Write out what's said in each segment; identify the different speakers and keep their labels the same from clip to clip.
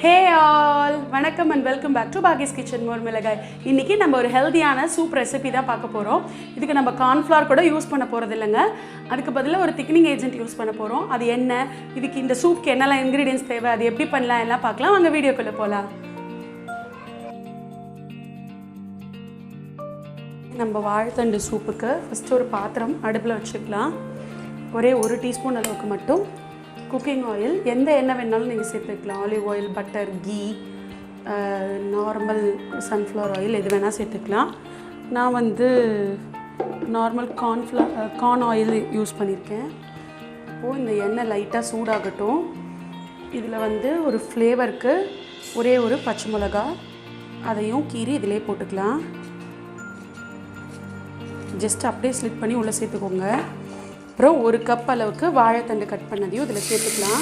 Speaker 1: Hey all, வணக்கம் and welcome back to Bagi's kitchen Mormilagai. இன்னைக்கு நம்ம ஒரு ஹெல்தியான சூப் ரெசிபி தான் பார்க்க போறோம். இதுக்கு நம்ம corn flour கூட யூஸ் பண்ண போறது இல்லங்க. அதுக்கு பதிலா ஒரு thickening agent யூஸ் பண்ண போறோம். அது என்ன? இதுக்கு இந்த சூப்க்கு என்னெல்லாம் ingredients தேவை? அது எப்படி பண்ணலாம் எல்லாம் பார்க்கலாம். வாங்க வீடியோக்குள்ள போலாம். நம்ம வாழைத்தண்டு சூப்புக்கு ஃபர்ஸ்ட் ஒரு பாத்திரம் அடுப்புல வச்சுக்கலாம். ஒரே 1 டீஸ்பூன் அளவுக்கு மட்டும் cooking oil எந்த எண்ணெய் வேணாலும் நீங்கள் சேர்த்துக்கலாம். Olive oil, butter, ghee, normal sunflower oil எது வேணால் சேர்த்துக்கலாம். நான் வந்து நார்மல் கார்ன் ஆயில் யூஸ் பண்ணியிருக்கேன். இப்போது இந்த எண்ணெய் லைட்டாக சூடாகட்டும். இதில் வந்து ஒரு ஃப்ளேவருக்கு ஒரே ஒரு பச்சை மிளகா அதையும் கீறி இதிலே போட்டுக்கலாம். ஜஸ்ட் அப்படியே ஸ்லிட் பண்ணி உள்ளே சேர்த்துக்கோங்க. அப்புறம் 1 கப் அளவுக்கு வாழைத்தண்டு கட் பண்ணதையும் இதில் சேர்த்துக்கலாம்.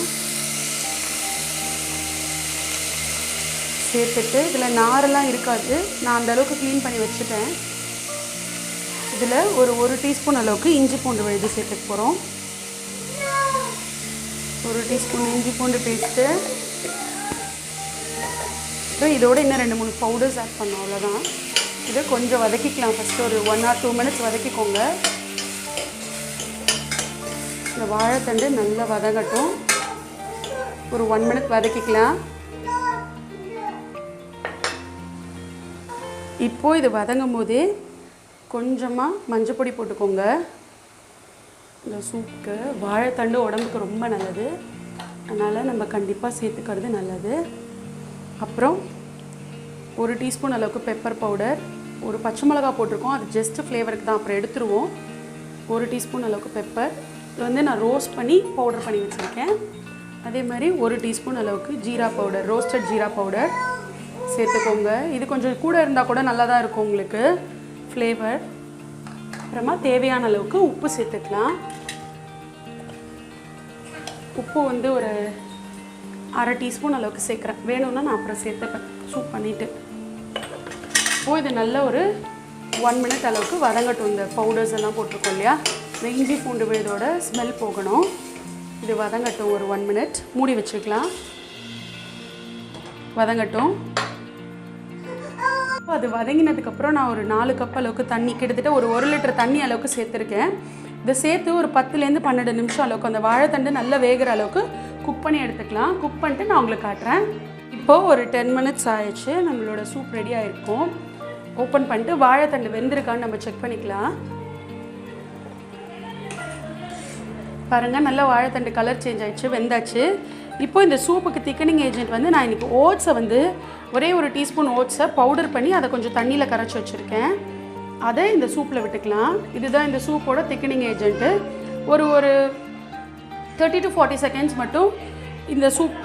Speaker 1: சேர்த்துட்டு இதில் நாரெல்லாம் இருக்காது, நான் அந்த அளவுக்கு க்ளீன் பண்ணி வச்சுட்டேன். இதில் ஒரு டீஸ்பூன் அளவுக்கு இஞ்சி பூண்டு விழுது சேர்த்துக்க போகிறோம். 1 டீஸ்பூன் இஞ்சி பூண்டு பேஸ்ட்டு. அப்புறம் இதோட இன்னும் 2-3 பவுடர்ஸ் ஆட் பண்ணோம், அவ்வளோதான். இதை கொஞ்சம் வதக்கிக்கலாம். ஃபஸ்ட்டு ஒரு 1 or 2 minutes வதக்கிக்கோங்க. இந்த வாழைத்தண்டு நல்லா வதங்கட்டும். ஒரு 1 minute வதக்கிக்கலாம். இப்போது இது வதங்கும் போதே கொஞ்சமாக மஞ்சள் பொடி போட்டுக்கோங்க. இந்த சூப்புக்கு வாழைத்தண்டு உடம்புக்கு ரொம்ப நல்லது, அதனால் நம்ம கண்டிப்பாக சேர்த்துக்கிறது நல்லது. அப்புறம் 1 டீஸ்பூன் அளவுக்கு பெப்பர் பவுடர், ஒரு பச்சை மிளகா போட்டிருக்கோம், அது ஜஸ்ட்டு ஃப்ளேவருக்கு தான், அப்புறம் எடுத்துருவோம். 1 டீஸ்பூன் அளவுக்கு பெப்பர், இது வந்து நான் ரோஸ்ட் பண்ணி பவுடர் பண்ணி வச்சுருக்கேன். அதே மாதிரி 1 டீஸ்பூன் அளவுக்கு jeera powder, roasted jeera powder சேர்த்துக்கோங்க. இது கொஞ்சம் கூட இருந்தால் கூட நல்லா தான் இருக்கும் உங்களுக்கு ஃப்ளேவர். அப்புறமா தேவையான அளவுக்கு உப்பு சேர்த்துக்கலாம். உப்பு வந்து ஒரு 1/2 டீஸ்பூன் அளவுக்கு சேர்க்குறேன், வேணும்னா நான் அப்புறம் சேர்த்துப்பேன் சூப் பண்ணிவிட்டு. இப்போது இது நல்ல ஒரு 1 minute அளவுக்கு வதங்கட்டும். இந்த பவுடர்ஸ் எல்லாம் போட்டிருக்கோம் இல்லையா, இந்த இஞ்சி பூண்டு விழுதோட ஸ்மெல் போகணும். இது வதங்கட்டும் ஒரு 1 minute, மூடி வச்சுக்கலாம். வதங்கட்டும். அது வதங்கினதுக்கப்புறம் நான் ஒரு 4 கப் அளவுக்கு தண்ணி, கிட்டத்தட்ட ஒரு 1 லிட்டர் தண்ணி அளவுக்கு சேர்த்துருக்கேன். இதை சேர்த்து ஒரு 10லேருந்து 12 நிமிஷம் அளவுக்கு அந்த வாழைத்தண்டு நல்லா வேகிற அளவுக்கு குக் பண்ணி எடுத்துக்கலாம். குக் பண்ணிட்டு நான் உங்களுக்கு காட்டுறேன். இப்போது ஒரு 10 minutes ஆயிடுச்சு, நம்மளோட சூப் ரெடி ஆகிருக்கும். ஓப்பன் பண்ணிட்டு வாழைத்தண்டு வெந்திருக்கான்னு நம்ம செக் பண்ணிக்கலாம். பாருங்கள், நல்லா வாழைத்தண்டு கலர் சேஞ்ச் ஆகிடுச்சு, வெந்தாச்சு. இப்போ இந்த சூப்புக்கு திக்கனிங் ஏஜென்ட் வந்து நான் இன்றைக்கி ஓட்ஸை வந்து ஒரே 1 டீஸ்பூன் ஓட்ஸை பவுடர் பண்ணி அதை கொஞ்சம் தண்ணியில் கரைச்சி வச்சுருக்கேன். அதை இந்த சூப்பில் விட்டுக்கலாம். இதுதான் இந்த சூப்போட திக்கனிங் ஏஜென்ட்டு. ஒரு 30 to 40 seconds மட்டும் இந்த சூப்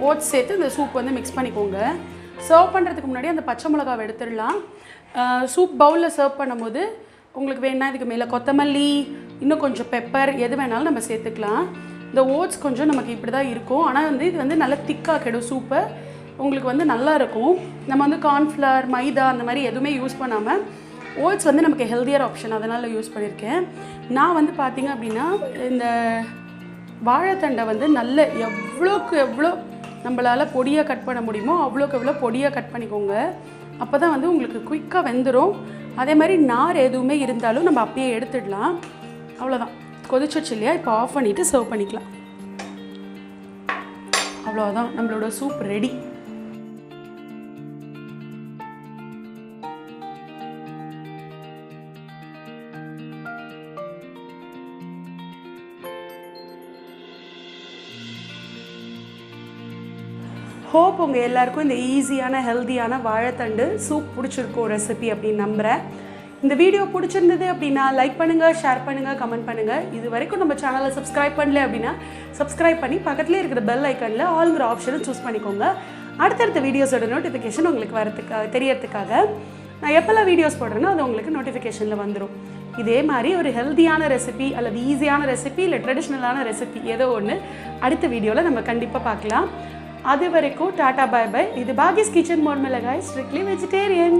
Speaker 1: ஓட்ஸ் சேர்த்து இந்த சூப் வந்து மிக்ஸ் பண்ணிக்கோங்க. சர்வ் பண்ணுறதுக்கு முன்னாடி அந்த பச்சை மிளகாவை எடுத்துடலாம். சூப் பவுலில் சர்வ் பண்ணும்போது உங்களுக்கு வேணா இதுக்கு மேலே கொத்தமல்லி, இன்னும் கொஞ்சம் பெப்பர், எது வேணாலும் நம்ம சேர்த்துக்கலாம். இந்த ஓட்ஸ் கொஞ்சம் நமக்கு இப்படி தான் இருக்கும், ஆனால் வந்து இது வந்து நல்லா திக்காக்கிடும் சூப்பை, உங்களுக்கு வந்து நல்லா இருக்கும். நம்ம வந்து கார்ன்ஃப்ளவர், மைதா அந்த மாதிரி எதுவுமே யூஸ் பண்ணாமல் ஓட்ஸ் வந்து நமக்கு ஹெல்தியர் ஆப்ஷன், அதனால் யூஸ் பண்ணியிருக்கேன். நான் வந்து பார்த்திங்க அப்படின்னா இந்த வாழைத்தண்டை வந்து நல்ல எவ்வளோக்கு எவ்வளோ நம்மளால் பொடியாக கட் பண்ண முடியுமோ அவ்வளோக்கு எவ்வளோ பொடியாக கட் பண்ணிக்கோங்க. அப்போ தான் வந்து உங்களுக்கு குயிக்காக வெந்துடும். அதே மாதிரி நார் எதுவுமே இருந்தாலும் நம்ம அப்படியே எடுத்துடலாம். அவ்வளோதான், கொதிச்சிச்சு இல்லையா, இப்போ ஆஃப் பண்ணிவிட்டு சர்வ் பண்ணிக்கலாம். அவ்வளோதான், நம்மளோட சூப் ரெடி. ஹோப் உங்கள் எல்லாருக்கும் இந்த ஈஸியான ஹெல்தியான வாழைத்தண்டு சூப் பிடிச்சிருக்கும் ரெசிபி அப்படின்னு நம்புகிறேன். இந்த வீடியோ பிடிச்சிருந்தது அப்படின்னா லைக் பண்ணுங்கள், ஷேர் பண்ணுங்கள், கமெண்ட் பண்ணுங்கள். இது வரைக்கும் நம்ம சேனலை சப்ஸ்கிரைப் பண்ணல அப்படின்னா சப்ஸ்கிரைப் பண்ணி பக்கத்துலேயே இருக்கிற பெல் ஐக்கனில் ஆல்ங்கிற ஆப்ஷனை சூஸ் பண்ணிக்கோங்க. அடுத்தடுத்த வீடியோஸோட நோட்டிஃபிகேஷன் உங்களுக்கு தெரியறதுக்காக நான் எப்போல்லாம் வீடியோஸ் போடுறேன்னா அது உங்களுக்கு நோட்டிஃபிகேஷனில் வந்துடும். இதே மாதிரி ஒரு ஹெல்தியான ரெசிபி அல்லது ஈஸியான ரெசிபி இல்லை ட்ரெடிஷ்னலான ரெசிபி ஏதோ ஒன்று அடுத்த வீடியோவில் நம்ம கண்டிப்பாக பார்க்கலாம். அது வரைக்கும் டாடா, பை பை. இது பாகிஸ் கிச்சன், மோர்மிளகாய், ஸ்ட்ரிக்ட்லி வெஜிடேரியன்.